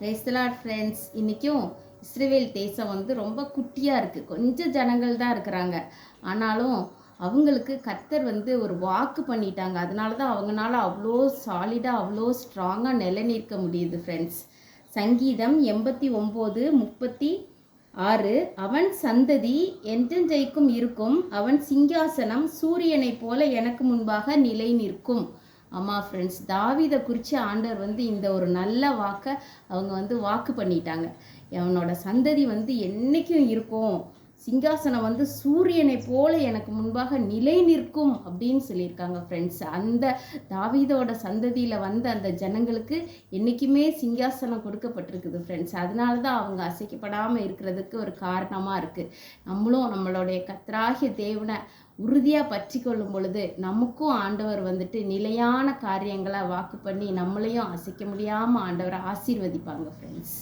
Praise the Lord friends. இன்றைக்கும் இஸ்ரவேல் தேசம் ரொம்ப குட்டியாக இருக்குது, கொஞ்சம் ஜனங்கள் தான் இருக்கிறாங்க. ஆனாலும் அவங்களுக்கு கர்த்தர் ஒரு வாக்கு பண்ணிட்டாங்க. அதனால தான் அவங்களால அவ்வளோ சாலிடாக அவ்வளோ ஸ்ட்ராங்காக நிலை நிற்க முடியுது ஃப்ரெண்ட்ஸ். சங்கீதம் 89:36, அவன் சந்ததி என்றென்றைக்கும் இருக்கும், அவன் சிங்காசனம் சூரியனைப் போல எனக்கு முன்பாக நிலை நிற்கும். ஆமாம் ஃப்ரெண்ட்ஸ், தாவீதை குறித்து ஆண்டவர் இந்த ஒரு நல்ல வாக்கை அவங்க வாக்கு பண்ணிட்டாங்க. அவனோட சந்ததி என்றைக்கும் இருக்கும், சிங்காசனம் சூரியனை போல எனக்கு முன்பாக நிலை நிற்கும் அப்படின்னு சொல்லியிருக்காங்க ஃப்ரெண்ட்ஸ். அந்த தாவீதோட சந்ததியில் அந்த ஜனங்களுக்கு என்றைக்குமே சிங்காசனம் கொடுக்கப்பட்டிருக்குது ஃப்ரெண்ட்ஸ். அதனால தான் அவங்க அசைக்கப்படாமல் இருக்கிறதுக்கு ஒரு காரணமாக இருக்குது. நம்மளும் நம்மளுடைய கர்த்தராகிய தேவனை உறுதியாக பற்றி கொள்ளும் பொழுது நமக்கும் ஆண்டவர் நிலையான காரியங்களை வாக்கு பண்ணி நம்மளையும் அசைக்க முடியாமல் ஆண்டவரை ஆசீர்வதிப்பாங்க ஃப்ரெண்ட்ஸ்.